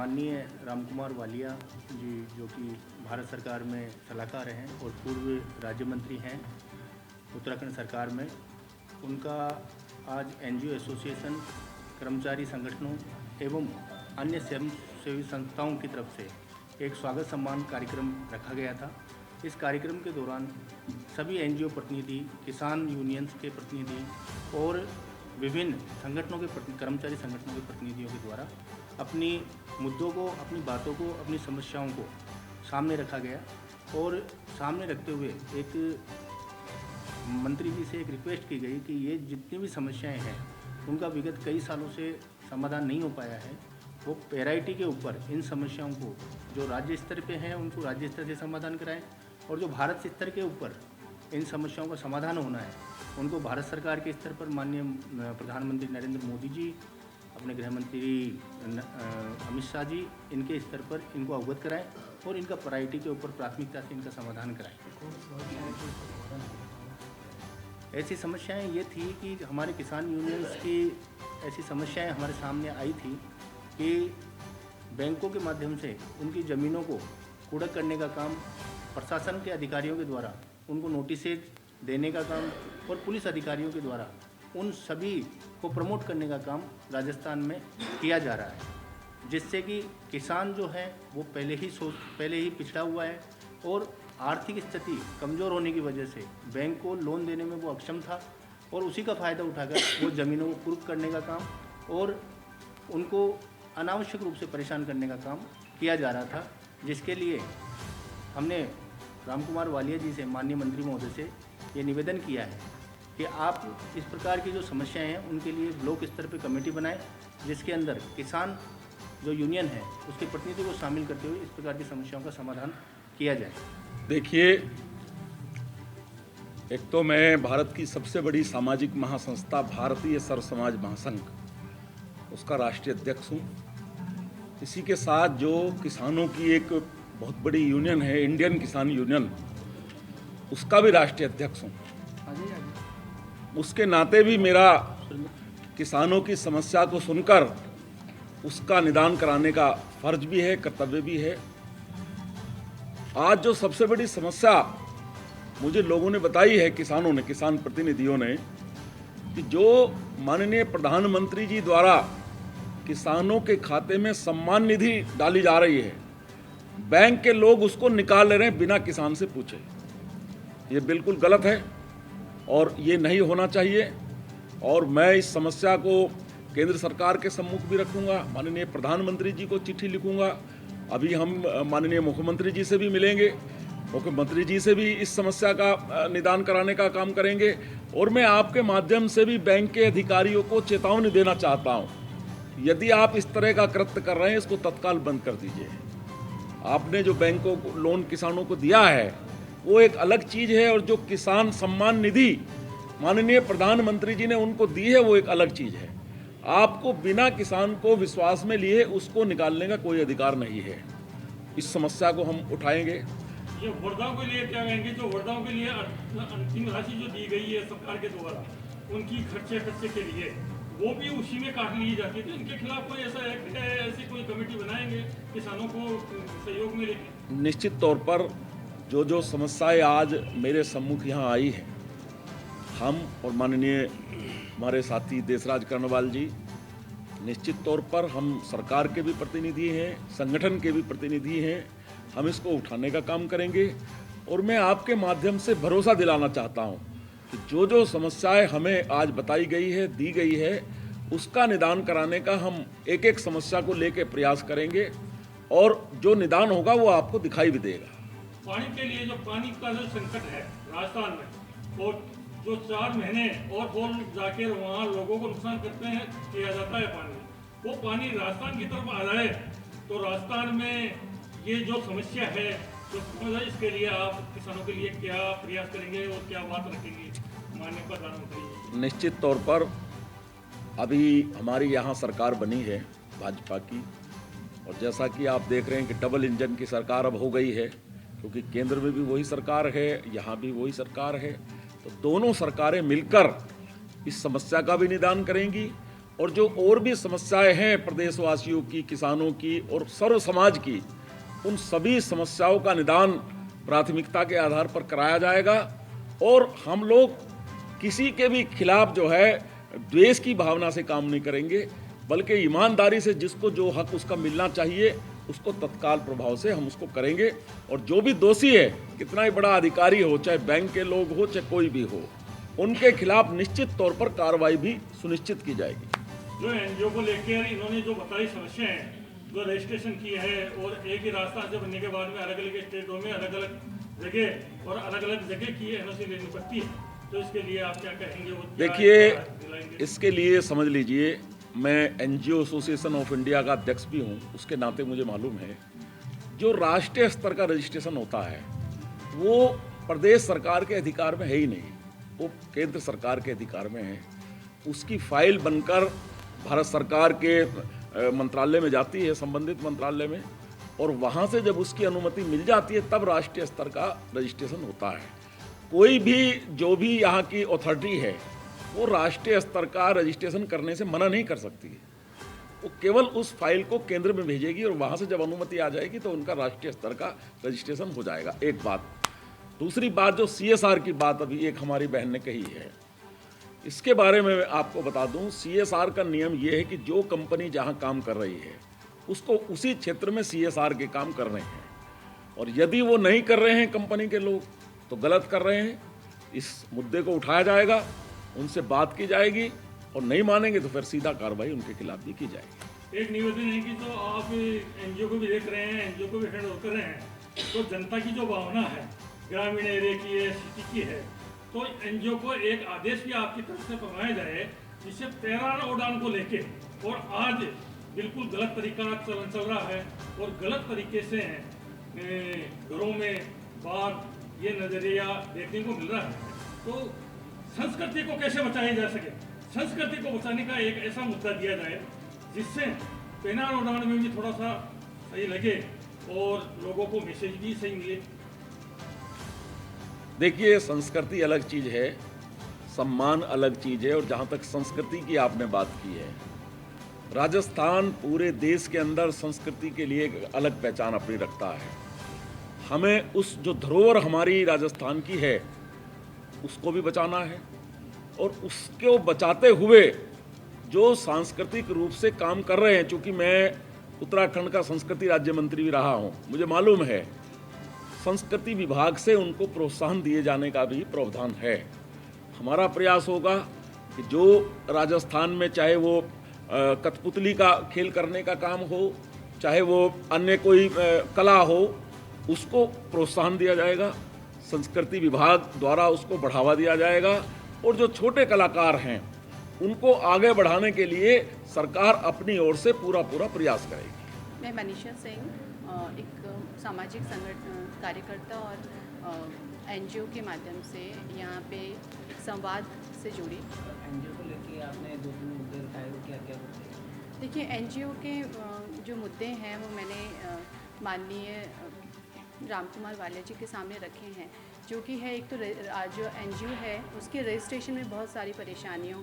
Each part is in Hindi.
माननीय रामकुमार वालिया जी, जो कि भारत सरकार में सलाहकार हैं और पूर्व राज्य मंत्री हैं उत्तराखंड सरकार में, उनका आज एनजीओ एसोसिएशन, कर्मचारी संगठनों एवं अन्य स्वयंसेवी संस्थाओं की तरफ से एक स्वागत सम्मान कार्यक्रम रखा गया था। इस कार्यक्रम के दौरान सभी एनजीओ प्रतिनिधि, किसान यूनियंस के प्रतिनिधि और विभिन्न संगठनों के कर्मचारी संगठनों के प्रतिनिधियों के द्वारा अपनी मुद्दों को, अपनी बातों को, अपनी समस्याओं को सामने रखा गया और सामने रखते हुए एक मंत्री जी से एक रिक्वेस्ट की गई कि ये जितनी भी समस्याएं हैं उनका विगत कई सालों से समाधान नहीं हो पाया है, वो पैराइटी के ऊपर इन समस्याओं को जो राज्य स्तर पे हैं उनको राज्य स्तर से समाधान कराएं और जो भारत स्तर के ऊपर इन समस्याओं का समाधान होना है उनको भारत सरकार के स्तर पर माननीय प्रधानमंत्री नरेंद्र मोदी जी, अपने गृह मंत्री अमित शाह जी, इनके स्तर पर इनको अवगत कराएं और इनका प्रायोरिटी के ऊपर प्राथमिकता से इनका समाधान कराएं। ऐसी समस्याएं ये थी कि हमारे किसान यूनियंस की ऐसी समस्याएं हमारे सामने आई थी कि बैंकों के माध्यम से उनकी ज़मीनों को कुड़क करने का काम प्रशासन के अधिकारियों के द्वारा उनको नोटिसेज देने का काम और पुलिस अधिकारियों के द्वारा उन सभी को प्रमोट करने का काम राजस्थान में किया जा रहा है, जिससे कि किसान जो है वो पहले ही पिछड़ा हुआ है और आर्थिक स्थिति कमज़ोर होने की वजह से बैंक को लोन देने में वो अक्षम था और उसी का फ़ायदा उठाकर वो ज़मीनों को कुर्क करने का काम और उनको अनावश्यक रूप से परेशान करने का काम किया जा रहा था, जिसके लिए हमने रामकुमार वालिया जी से, माननीय मंत्री महोदय से ये निवेदन किया है कि आप इस प्रकार की जो समस्याएं हैं उनके लिए ब्लॉक स्तर पर कमेटी बनाएं, जिसके अंदर किसान जो यूनियन है उसके प्रतिनिधि को शामिल करते हुए इस प्रकार की समस्याओं का समाधान किया जाए। देखिए, एक तो मैं भारत की सबसे बड़ी सामाजिक महासंस्था भारतीय सर्व समाज महासंघ, उसका राष्ट्रीय अध्यक्ष हूँ। इसी के साथ जो किसानों की एक बहुत बड़ी यूनियन है, इंडियन किसान यूनियन, उसका भी राष्ट्रीय अध्यक्ष हूँ। उसके नाते भी मेरा किसानों की समस्या को सुनकर उसका निदान कराने का फर्ज भी है, कर्तव्य भी है। आज जो सबसे बड़ी समस्या मुझे लोगों ने बताई है, किसानों ने, किसान प्रतिनिधियों ने, कि जो माननीय प्रधानमंत्री जी द्वारा किसानों के खाते में सम्मान निधि डाली जा रही है, बैंक के लोग उसको निकाल ले रहे हैं बिना किसान से पूछे। ये बिल्कुल गलत है और ये नहीं होना चाहिए। और मैं इस समस्या को केंद्र सरकार के सम्मुख भी रखूंगा, माननीय प्रधानमंत्री जी को चिट्ठी लिखूंगा। अभी हम माननीय मुख्यमंत्री जी से भी मिलेंगे, मुख्यमंत्री जी से भी इस समस्या का निदान कराने का काम करेंगे। और मैं आपके माध्यम से भी बैंक के अधिकारियों को चेतावनी देना चाहता हूँ, यदि आप इस तरह का कृत्य कर रहे हैं इसको तत्काल बंद कर दीजिए। आपने जो बैंकों को लोन किसानों को दिया है वो एक अलग चीज़ है, और जो किसान सम्मान निधि माननीय प्रधानमंत्री जी ने उनको दी है वो एक अलग चीज़ है। आपको बिना किसान को विश्वास में लिए उसको निकालने का कोई अधिकार नहीं है। इस समस्या को हम उठाएंगे। ये वर्धाओं के लिए क्या कहेंगे, जो वर्धाओं के लिए अंतिम राशि जो दी गई है सरकार के द्वारा उनकी खर्चे के लिए, वो भी उसी में काट ली जाती है, तो इनके खिलाफ कोई ऐसा एक्ट है, ऐसी कोई कमेटी बनाएंगे किसानों को सहयोग में लेके? निश्चित तौर पर जो समस्याएं आज मेरे सम्मुख यहाँ आई हैं, हम और माननीय हमारे साथी देशराज कर्णवाल जी, निश्चित तौर पर हम सरकार के भी प्रतिनिधि हैं, संगठन के भी प्रतिनिधि हैं, हम इसको उठाने का काम करेंगे। और मैं आपके माध्यम से भरोसा दिलाना चाहता हूं कि जो समस्याएं हमें आज बताई गई है, दी गई है, उसका निदान कराने का हम एक एक समस्या को लेकर प्रयास करेंगे और जो निदान होगा वो आपको दिखाई भी देगा। पानी के लिए जो पानी का जो संकट है राजस्थान में, और जो 4 महीने और होल जाके वहाँ लोगों को नुकसान करते हैं, किया जाता है पानी, वो पानी राजस्थान की तरफ आ जाए तो राजस्थान में ये जो समस्या है, तो इसके लिए आप किसानों के लिए क्या प्रयास करेंगे और क्या बात रखेंगे माननीय प्रधानमंत्री? निश्चित तौर पर अभी हमारी यहाँ सरकार बनी है भाजपा की, और जैसा कि आप देख रहे हैं कि डबल इंजन की सरकार अब हो गई है, क्योंकि केंद्र में भी वही सरकार है, यहाँ भी वही सरकार है। तो दोनों सरकारें मिलकर इस समस्या का भी निदान करेंगी और जो और भी समस्याएं हैं प्रदेशवासियों की, किसानों की और सर्व समाज की, उन सभी समस्याओं का निदान प्राथमिकता के आधार पर कराया जाएगा। और हम लोग किसी के भी खिलाफ जो है द्वेष की भावना से काम नहीं करेंगे, बल्कि ईमानदारी से जिसको जो हक उसका मिलना चाहिए उसको तत्काल प्रभाव से हम उसको करेंगे। और जो भी दोषी है, कितना ही बड़ा अधिकारी हो, चाहे बैंक के लोग हो चाहे कोई भी हो, उनके खिलाफ निश्चित तौर पर कार्रवाई भी सुनिश्चित की जाएगी। जो एनजीओ को लेकर इन्होंने जो बताई समस्याएं, जो रजिस्ट्रेशन की है और एक ही रास्ता से बनने के बाद में अलग अलग स्टेटों में अलग अलग जगह और अलग अलग जगह की एनओसी लेनी पड़ती है, तो इसके लिए आप क्या कहेंगे? देखिए, इसके लिए समझ लीजिए, मैं एनजीओ एसोसिएशन ऑफ इंडिया का अध्यक्ष भी हूँ, उसके नाते मुझे मालूम है जो राष्ट्रीय स्तर का रजिस्ट्रेशन होता है वो प्रदेश सरकार के अधिकार में है ही नहीं, वो केंद्र सरकार के अधिकार में है। उसकी फाइल बनकर भारत सरकार के मंत्रालय में जाती है, संबंधित मंत्रालय में, और वहाँ से जब उसकी अनुमति मिल जाती है तब राष्ट्रीय स्तर का रजिस्ट्रेशन होता है। कोई भी जो भी यहाँ की अथॉरिटी है वो राष्ट्रीय स्तर का रजिस्ट्रेशन करने से मना नहीं कर सकती है। वो केवल उस फाइल को केंद्र में भेजेगी और वहाँ से जब अनुमति आ जाएगी तो उनका राष्ट्रीय स्तर का रजिस्ट्रेशन हो जाएगा। एक बात। दूसरी बात, जो CSR की बात अभी एक हमारी बहन ने कही है, इसके बारे में आपको बता दूं, CSR का नियम ये है कि जो कंपनी जहां काम कर रही है उसको उसी क्षेत्र में CSR के काम करने हैं, और यदि वो नहीं कर रहे हैं कंपनी के लोग तो गलत कर रहे हैं। इस मुद्दे को उठाया जाएगा, उनसे बात की जाएगी, और नहीं मानेंगे तो फिर सीधा कार्रवाई उनके खिलाफ भी की जाएगी। एक निवेदन है कि जो आप एनजीओ को भी देख रहे हैं, एनजीओ को भी हैंड ओवर कर रहे हैं, तो जनता की जो भावना है ग्रामीण एरिया की है, सिटी की है, तो एनजीओ को एक आदेश भी आपकी तरफ से फरमाया जाए जिससे पैरा उड़ान को लेके, और आज बिल्कुल गलत तरीका चल रहा है और गलत तरीके से घरों में बाहर ये नजरिया देखने को मिल रहा है, तो संस्कृति को कैसे बचाया जा सके, संस्कृति को बचाने का एक ऐसा मुद्दा दिया जाए जिससे पैरा उड़ान में भी थोड़ा सा सही लगे और लोगों को मैसेज भी सही मिले। देखिए, संस्कृति अलग चीज़ है, सम्मान अलग चीज़ है, और जहाँ तक संस्कृति की आपने बात की है, राजस्थान पूरे देश के अंदर संस्कृति के लिए एक अलग पहचान अपनी रखता है। हमें उस जो धरोहर हमारी राजस्थान की है उसको भी बचाना है, और उसको बचाते हुए जो सांस्कृतिक रूप से काम कर रहे हैं, चूँकि मैं उत्तराखंड का संस्कृति राज्य मंत्री भी रहा हूँ, मुझे मालूम है संस्कृति विभाग से उनको प्रोत्साहन दिए जाने का भी प्रावधान है। हमारा प्रयास होगा कि जो राजस्थान में चाहे वो कठपुतली का खेल करने का काम हो, चाहे वो अन्य कोई कला हो, उसको प्रोत्साहन दिया जाएगा, संस्कृति विभाग द्वारा उसको बढ़ावा दिया जाएगा, और जो छोटे कलाकार हैं उनको आगे बढ़ाने के लिए सरकार अपनी ओर से पूरा प्रयास करेगी। मैं मनीषा सिंह, एक सामाजिक संगठन कार्यकर्ता और एनजीओ के माध्यम से यहाँ पे संवाद से जुड़ी। एनजीओ को लेके आपने 2-3 मुद्दे उठाए, वो क्या क्या मुद्दे? देखिए, एनजीओ के जो मुद्दे हैं वो मैंने माननीय राम कुमार वालिया जी के सामने रखे हैं, जो कि है एक तो जो एनजीओ है उसके रजिस्ट्रेशन में बहुत सारी परेशानियों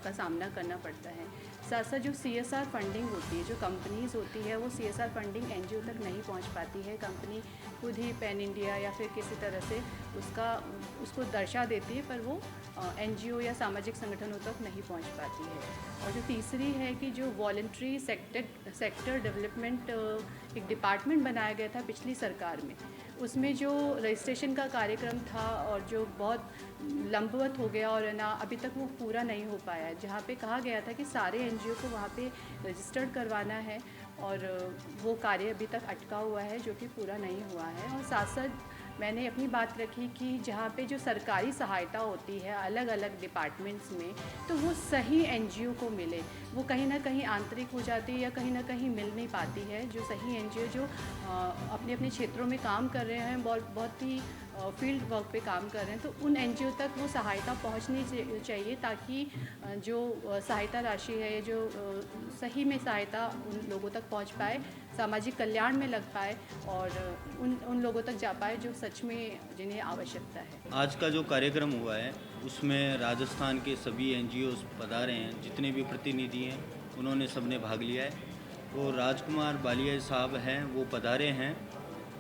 का सामना करना पड़ता है। साथ साथ जो CSR फंडिंग होती है, जो कंपनीज़ होती है, वो CSR फंडिंग एनजीओ तक नहीं पहुंच पाती है। कंपनी खुद ही पैन इंडिया या फिर किसी तरह से उसको दर्शा देती है, पर वो एनजीओ या सामाजिक संगठनों तक नहीं पहुंच पाती है। और जो तीसरी है कि जो वॉलंटरी सेक्टर डेवलपमेंट एक डिपार्टमेंट बनाया गया था पिछली सरकार में, उसमें जो रजिस्ट्रेशन का कार्यक्रम था और जो बहुत लंबवत हो गया और ना अभी तक वो पूरा नहीं हो पाया, जहाँ पे कहा गया था कि सारे एनजीओ को वहाँ पे रजिस्टर्ड करवाना है, और वो कार्य अभी तक अटका हुआ है जो कि पूरा नहीं हुआ है। और साथ साथ मैंने अपनी बात रखी कि जहाँ पे जो सरकारी सहायता होती है अलग अलग डिपार्टमेंट्स में, तो वो सही एनजीओ को मिले। वो कहीं ना कहीं आंतरिक हो जाती है या कहीं ना कहीं मिल नहीं पाती है। जो सही एनजीओ जो अपने अपने क्षेत्रों में काम कर रहे हैं, बहुत ही फील्ड वर्क पे काम कर रहे हैं, तो उन एनजीओ तक वो सहायता पहुंचनी चाहिए, ताकि जो सहायता राशि है, जो सही में सहायता उन लोगों तक पहुंच पाए। सामाजिक कल्याण में लग पाए और उन लोगों तक जा पाए जो सच में जिन्हें आवश्यकता है। आज का जो कार्यक्रम हुआ है उसमें राजस्थान के सभी NGOs पधारे हैं, जितने भी प्रतिनिधि हैं उन्होंने सबने भाग लिया है और राजकुमार बालिया साहब हैं वो पधारे हैं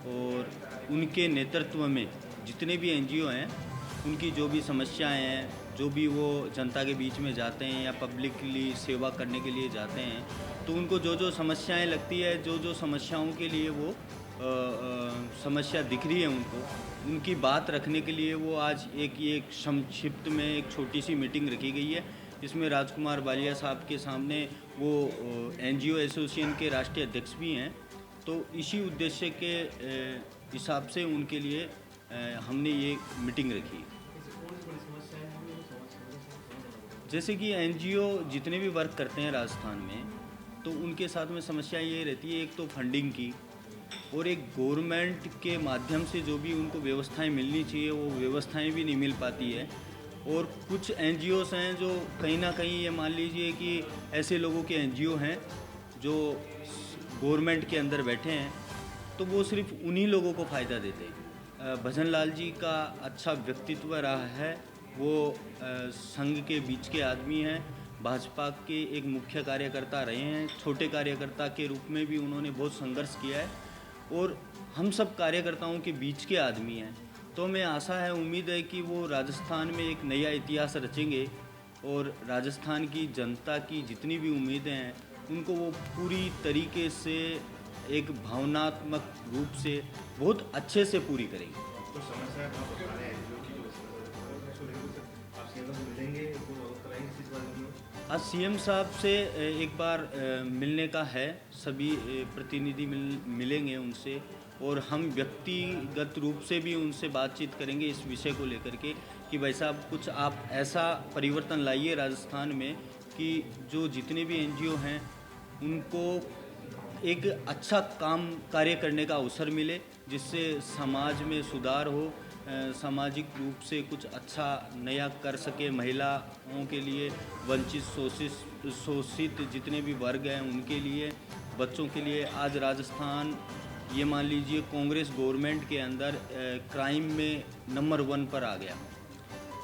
और उनके नेतृत्व में जितने भी NGO हैं उनकी जो भी समस्याएं हैं, जो भी वो जनता के बीच में जाते हैं या पब्लिकली सेवा करने के लिए जाते हैं, तो उनको जो जो समस्याएं लगती है, जो जो समस्याओं के लिए वो समस्या दिख रही है उनको, उनकी बात रखने के लिए वो आज एक संक्षिप्त में एक छोटी सी मीटिंग रखी गई है। इसमें राजकुमार बालिया साहब के सामने वो NGO एसोसिएशन के राष्ट्रीय अध्यक्ष भी हैं। तो इसी उद्देश्य के हिसाब से उनके लिए हमने ये मीटिंग रखी। जैसे कि NGO जितने भी वर्क करते हैं राजस्थान में, तो उनके साथ में समस्या ये रहती है, एक तो फंडिंग की और एक गवर्नमेंट के माध्यम से जो भी उनको व्यवस्थाएं मिलनी चाहिए वो व्यवस्थाएं भी नहीं मिल पाती है। और कुछ NGOs हैं जो कहीं ना कहीं ये मान लीजिए कि ऐसे लोगों के NGO हैं जो गवर्नमेंट के अंदर बैठे हैं, तो वो सिर्फ उन्हीं लोगों को फ़ायदा देते हैं। भजन लाल जी का अच्छा व्यक्तित्व रहा है, वो संघ के बीच के आदमी हैं, भाजपा के एक मुख्य कार्यकर्ता रहे हैं, छोटे कार्यकर्ता के रूप में भी उन्होंने बहुत संघर्ष किया है और हम सब कार्यकर्ताओं के बीच के आदमी हैं। तो हमें आशा है, उम्मीद है कि वो राजस्थान में एक नया इतिहास रचेंगे और राजस्थान की जनता की जितनी भी उम्मीदें हैं उनको वो पूरी तरीके से एक भावनात्मक रूप से बहुत अच्छे से पूरी करेंगे। तो समस्या आप बता रहे हैं जो कि आप सीएम से मिलेंगे तो कराएंगे इस बारे में? आज CM साहब से एक बार मिलने का है, सभी प्रतिनिधि मिलेंगे उनसे और हम व्यक्तिगत रूप से भी उनसे बातचीत करेंगे इस विषय को लेकर के कि भाई साहब कुछ आप ऐसा परिवर्तन लाइए राजस्थान में कि जो जितने भी NGO हैं उनको एक अच्छा कार्य करने का अवसर मिले, जिससे समाज में सुधार हो, सामाजिक रूप से कुछ अच्छा नया कर सके, महिलाओं के लिए, वंचित शोषित जितने भी वर्ग हैं उनके लिए, बच्चों के लिए। आज राजस्थान ये मान लीजिए कांग्रेस गवर्नमेंट के अंदर क्राइम में नंबर 1 पर आ गया।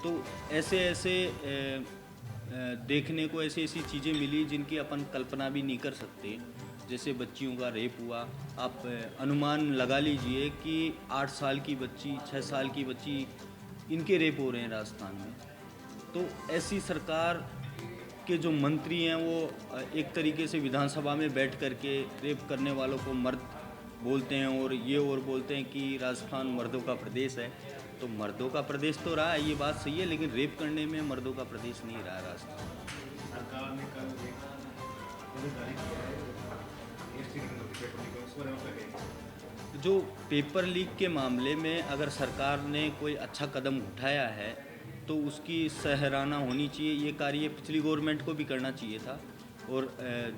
तो ऐसे देखने को ऐसी चीज़ें मिली जिनकी अपन कल्पना भी नहीं कर सकते। जैसे बच्चियों का रेप हुआ, आप अनुमान लगा लीजिए कि 8 साल की बच्ची, 6 साल की बच्ची, इनके रेप हो रहे हैं राजस्थान में। तो ऐसी सरकार के जो मंत्री हैं वो एक तरीके से विधानसभा में बैठ करके रेप करने वालों को मर्द बोलते हैं और बोलते हैं कि राजस्थान मर्दों का प्रदेश है। तो मर्दों का प्रदेश तो रहा है, ये बात सही है, लेकिन रेप करने में मर्दों का प्रदेश नहीं रहा राजस्थान। सरकार ने कल एक जारी किया है जो पेपर लीक के मामले में अगर सरकार ने कोई अच्छा कदम उठाया है तो उसकी सराहना होनी चाहिए। ये कार्य पिछली गवर्नमेंट को भी करना चाहिए था और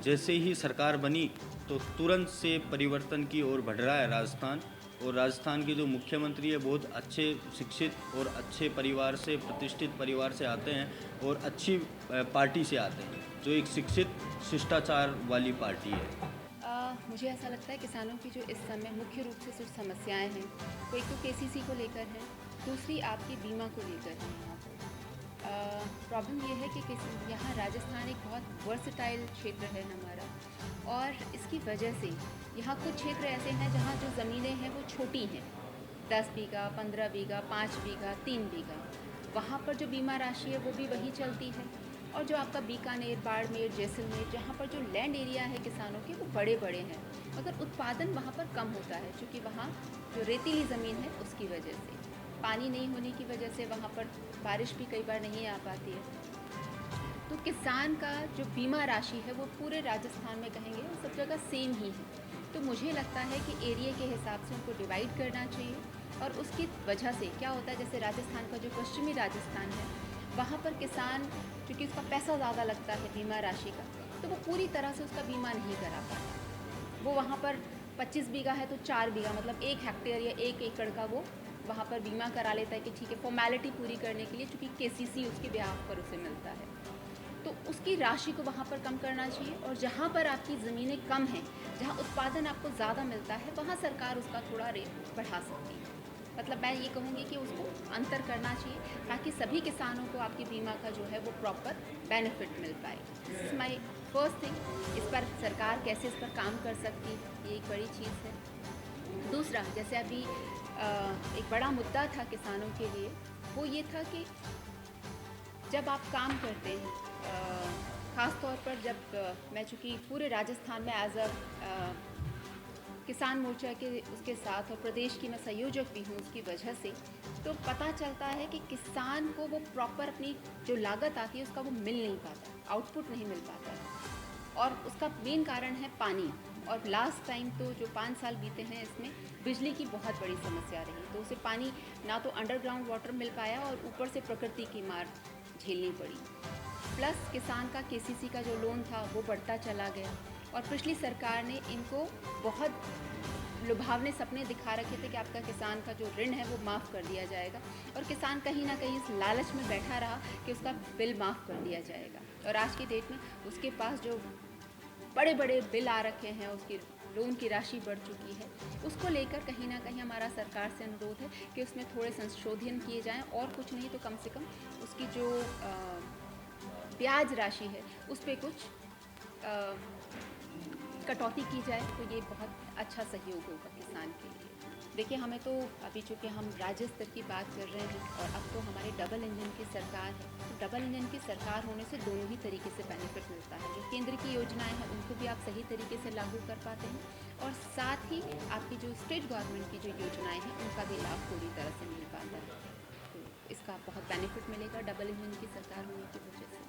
जैसे ही सरकार बनी तो तुरंत से परिवर्तन की ओर बढ़ रहा है राजस्थान। और राजस्थान के जो मुख्यमंत्री है बहुत अच्छे शिक्षित और अच्छे परिवार से, प्रतिष्ठित परिवार से आते हैं और अच्छी पार्टी से आते हैं, जो एक शिक्षित शिष्टाचार वाली पार्टी है। मुझे ऐसा लगता है किसानों की जो इस समय मुख्य रूप से सिर्फ समस्याएं हैं, वो एक तो KCC को लेकर है, दूसरी आपकी बीमा को लेकर है। यहाँ पर प्रॉब्लम ये है कि यहाँ राजस्थान एक बहुत वर्सटाइल क्षेत्र है हमारा, और इसकी वजह से यहाँ कुछ क्षेत्र ऐसे हैं जहाँ जो ज़मीनें हैं वो छोटी हैं, 10 बीघा, 15 बीघा, 5 बीघा, 3 बीघा। वहाँ पर जो बीमा राशि है वो भी वही चलती है। और जो आपका बीकानेर, बाड़मेर, जैसलमेर, जहाँ पर जो लैंड एरिया है किसानों के वो बड़े बड़े हैं, मगर उत्पादन वहाँ पर कम होता है, क्योंकि वहाँ जो रेतीली ज़मीन है उसकी वजह से, पानी नहीं होने की वजह से वहाँ पर बारिश भी कई बार नहीं आ पाती है। तो किसान का जो बीमा राशि है वो पूरे राजस्थान में कहेंगे सब जगह सेम ही है। तो मुझे लगता है कि एरिया के हिसाब से उनको डिवाइड करना चाहिए, और उसकी वजह से क्या होता है, जैसे राजस्थान का जो पश्चिमी राजस्थान है वहाँ पर किसान, क्योंकि उसका पैसा ज़्यादा लगता है बीमा राशि का, तो वो पूरी तरह से उसका बीमा नहीं करा पाता। वो वहाँ पर 25 बीघा है तो 4 बीघा, मतलब 1 हेक्टेयर या 1 एकड़ का वो वहाँ पर बीमा करा लेता है कि ठीक है, फॉर्मेलिटी पूरी करने के लिए, चूँकि KCC उसके ब्याह पर उसे मिलता है। तो उसकी उसकी राशि को वहाँ पर कम करना चाहिए, और जहाँ पर आपकी ज़मीनें कम हैं, जहाँ उत्पादन आपको ज़्यादा मिलता है, वहाँ सरकार उसका थोड़ा रेट बढ़ा सकती है। मतलब मैं ये कहूँगी कि उसको अंतर करना चाहिए ताकि सभी किसानों को आपकी बीमा का जो है वो प्रॉपर बेनिफिट मिल पाए। This is my first thing. इस पर सरकार कैसे इस पर काम कर सकती है, ये एक बड़ी चीज़ है। दूसरा, जैसे अभी एक बड़ा मुद्दा था किसानों के लिए, वो ये था कि जब आप काम करते हैं, ख़ास तौर पर जब मैं चूँकि पूरे राजस्थान में एज अ किसान मोर्चा के उसके साथ और प्रदेश की मैं संयोजक भी हूँ, उसकी वजह से तो पता चलता है कि किसान को वो प्रॉपर अपनी जो लागत आती है उसका वो मिल नहीं पाता, आउटपुट नहीं मिल पाता है, और उसका मेन कारण है पानी। और लास्ट टाइम तो जो 5 साल बीते हैं इसमें बिजली की बहुत बड़ी समस्या रही, तो उसे पानी ना तो अंडरग्राउंड वाटर मिल पाया और ऊपर से प्रकृति की मार झेलनी पड़ी। प्लस किसान का केसीसी का जो लोन था वो बढ़ता चला गया, और पिछली सरकार ने इनको बहुत लुभावने सपने दिखा रखे थे कि आपका किसान का जो ऋण है वो माफ़ कर दिया जाएगा, और किसान कहीं ना कहीं इस लालच में बैठा रहा कि उसका बिल माफ़ कर दिया जाएगा। और आज की डेट में उसके पास जो बड़े बड़े बिल आ रखे हैं, उसकी लोन की राशि बढ़ चुकी है, उसको लेकर कहीं ना कहीं हमारा सरकार से अनुरोध है कि उसमें थोड़े संशोधन किए जाएं, और कुछ नहीं तो कम से कम उसकी जो ब्याज राशि है उस पर कुछ कटौती की जाए, तो ये बहुत अच्छा सहयोग होगा किसान के लिए। देखिए, हमें तो अभी चूँकि हम राज्य स्तर की बात कर रहे हैं और अब तो हमारे डबल इंजन की सरकार है, तो डबल इंजन की सरकार होने से दोनों ही तरीके से बेनिफिट मिलता है। जो केंद्र की योजनाएं हैं उनको भी आप सही तरीके से लागू कर पाते हैं, और साथ ही आपकी जो स्टेट गवर्नमेंट की जो योजनाएं हैं उनका भी लाभ पूरी तरह से मिल पाता है। तो इसका बहुत बेनिफिट मिलेगा डबल इंजन की सरकार होने की वजह से।